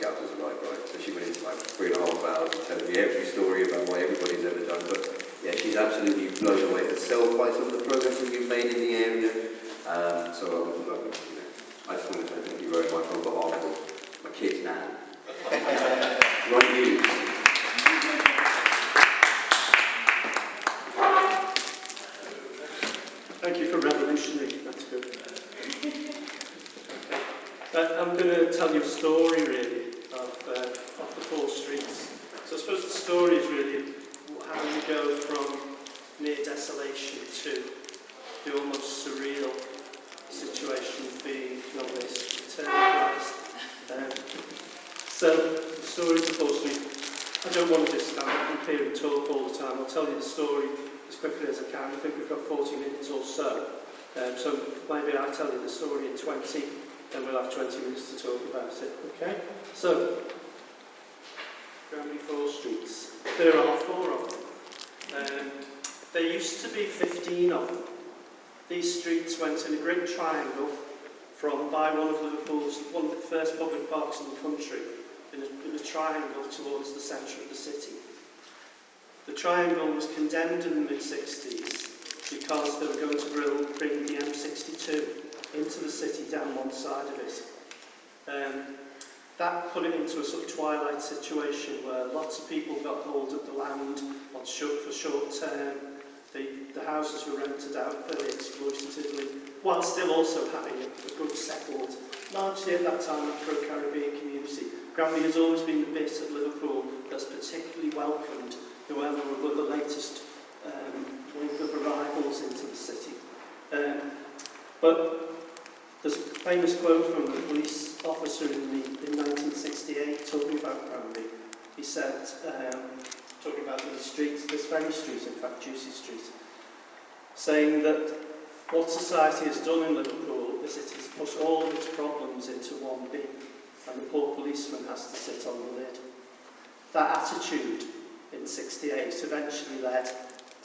Scouters are right, so she went into like 3.5 hours telling me every story about what everybody's ever done. But yeah, she's absolutely blown away herself by some of the progress that we've made in the area. So I just want to say thank you very much on behalf of my kids now. Ronnie Hughes. Thank you for revolutionary, that's good. I'm going to tell you a story really of the 4 streets. So I suppose the story is really how we go from near desolation to the almost surreal situation of being novice, eternal Christ. So the story of the 4 streets. I don't want to just stand up and appear and talk all the time. I'll tell you the story as quickly as I can. I think we've got 40 minutes or so. So maybe I'll tell you the story in 20, then we'll have 20 minutes to talk about it. Okay? So, Granby 4 streets. There are 4 of them. There used to be 15 of them. These streets went in a great triangle by one of the first public parks in the country, in a triangle towards the centre of the city. The triangle was condemned in the mid-60s because they were going to bring the M62 into the city down one side of it. That put it into a sort of twilight situation where lots of people got hold of the land for short term. The houses were rented out very exploitatively, while still also having a good settled, largely at that time, Afro-Caribbean community. Granby has always been the bit of Liverpool that's particularly welcomed whoever were the latest wave of arrivals into the city. But there's a famous quote from the police officer in 1968 talking about Granby. He said, talking about these streets, this very street, in fact, Juicy Street, saying that what society has done in Liverpool is it has put all of its problems into one bin, and the poor policeman has to sit on the lid. That attitude in 68 eventually led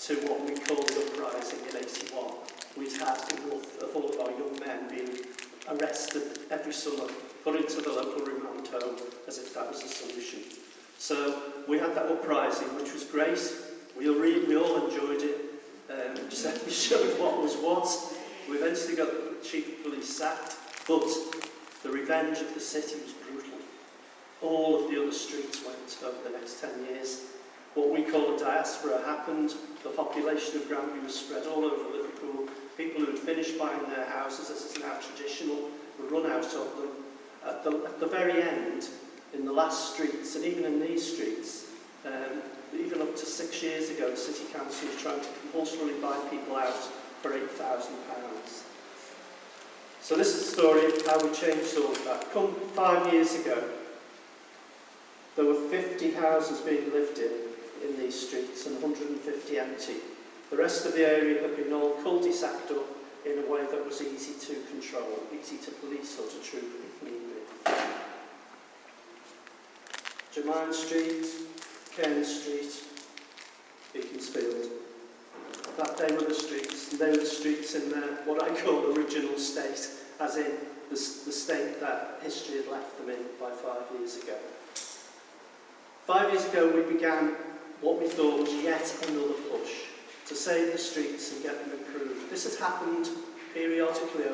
to what we call the uprising in 81. We'd had enough of all of our young men being arrested every summer, put into the local remand home as if that was a solution. So we had that uprising, which was great. We all enjoyed it. We showed what was what. We eventually got the chief of police sacked, but the revenge of the city was brutal. All of the other streets went over the next 10 years. What we call a diaspora happened. The population of Granby was spread all over Liverpool. People who had finished buying their houses, as is now traditional, were run out of them. At the very end, in the last streets, and even in these streets, even up to 6 years ago, the City Council was trying to compulsorily buy people out for £8,000. So this is the story of how we changed all of that. Come 5 years ago, there were 50 houses being lived in these streets and 150 empty. The rest of the area had been all cul-de-saced up in a way that was easy to control, easy to police or to troop if need be. Jermyn Street, Cairn Street, Beaconsfield. That they were the streets, and they were the streets in their, what I call original state, as in the state that history had left them in by 5 years ago. 5 years ago we began what we thought was yet another push to save the streets and get them improved. This has happened periodically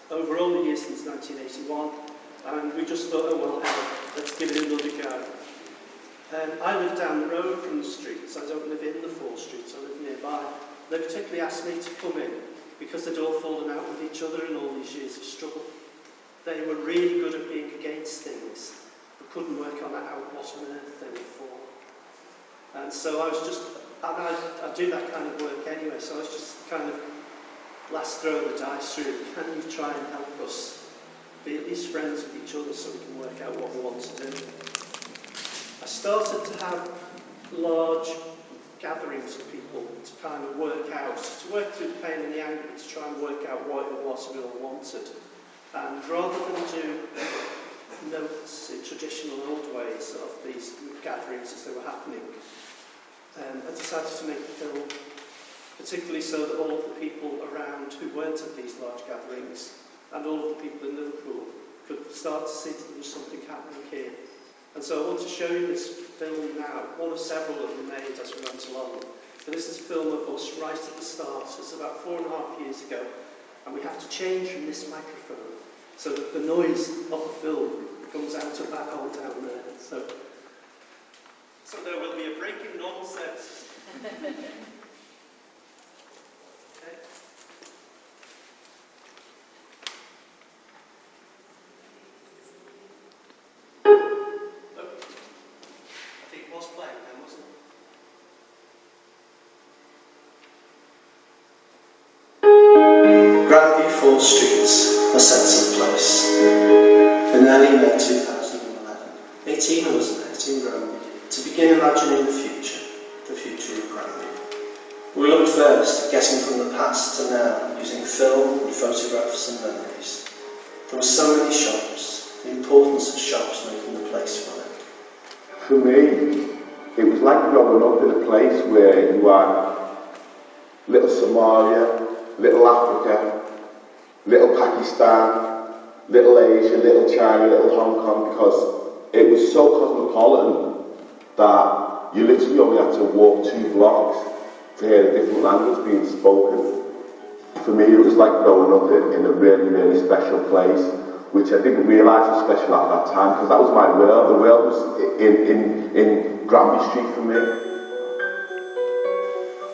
over all the years since 1981, and we just thought, oh well, let's give it another go. I live down the road from the streets. I don't live in the 4 streets, I live nearby. They particularly asked me to come in because they'd all fallen out with each other in all these years of struggle. They were really good at being against things, but couldn't work out what on earth they were for. And so I was just, and I do that kind of work anyway, so I was just kind of last throw of the dice really. Can you try and help us be at least friends with each other so we can work out what we want to do? I started to have large gatherings of people to kind of work through the pain and the anger, to try and work out what it was we all wanted. And rather than do traditional old ways of these gatherings as they were happening, I decided to make a film, particularly so that all of the people around who weren't at these large gatherings and all of the people in Liverpool could start to see that there was something happening here So I want to show you this film now, one of several that we made as we went along. So this is a film of us right at the start, so it's about 4.5 years ago, and we have to change from this microphone so that the noise of the film comes out of that hole down there. So there will be a break in normal services. Okay. I think it was playing then, wasn't it? Granby, 4 streets, a sense of place. In early May 2011, 18 of us met in Granby to begin imagining the future of Granby. We looked first at getting from the past to now using film and photographs and memories. There were so many shops, the importance of shops making the place for it. For me, it was like growing up in a place where you had little Somalia, little Africa, little Pakistan, little Asia, little China, little Hong Kong, because it was so cosmopolitan that you literally only had to walk 2 blocks to hear a different language being spoken. For me, it was like growing up in a really, really special place, which I didn't realise was special at that time, because that was my world. The world was in Granby Street for me.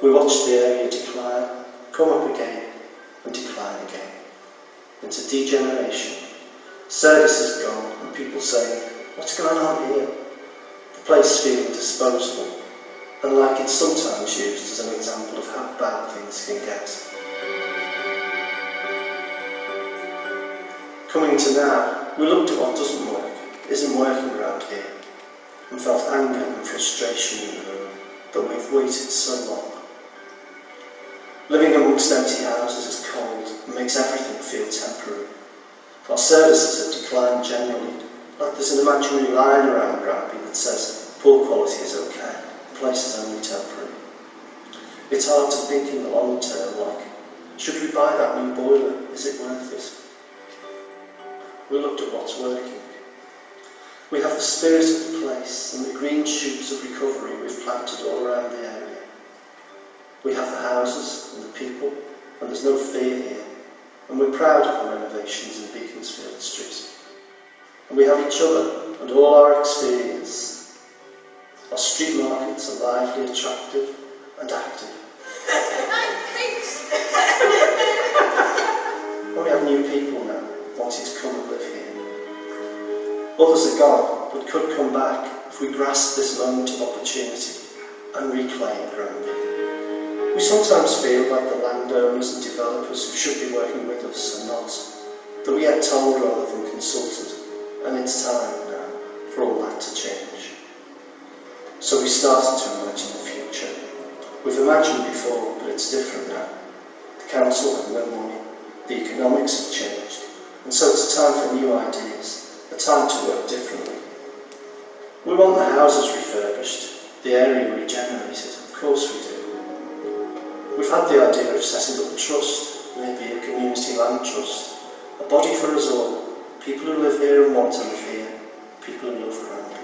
We watched the area decline, come up again, and decline again, into degeneration. Services gone, and people saying, "What's going on here?" The place feeling disposable, and like it's sometimes used as an example of how bad things can get. Coming to now, we looked at what doesn't work, isn't working around here, and felt anger and frustration in the room that we've waited so long. Living amongst empty houses is cold and makes everything feel temporary. Our services have declined generally, like there's an imaginary line around Granby that says poor quality is okay, the place is only temporary. It's hard to think in the long term, like, should we buy that new boiler? Is it worth it? We looked at what's working. We have the spirit of the place and the green shoots of recovery we've planted all around the area. We have the houses and the people, and there's no fear here. And we're proud of the renovations in Beaconsfield Street. And we have each other and all our experience. Our street markets are lively, attractive, and active. And we have new people now wanting to come and live here. Others are gone, but could come back if we grasp this moment of opportunity and reclaim Granby. We sometimes feel like the landowners and developers who should be working with us are not, that we get told rather than consulted, and it's time now for all that to change. So we started to imagine the future. We've imagined before, but it's different now. The council have no money, the economics have changed, and so it's time for new ideas, a time to work differently. We want the houses refurbished, the area regenerated, of course we do. We've had the idea of setting up a trust, maybe a community land trust, a body for us all, people who live here and want to live here, people who love Granby.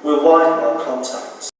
We'll widen our contacts.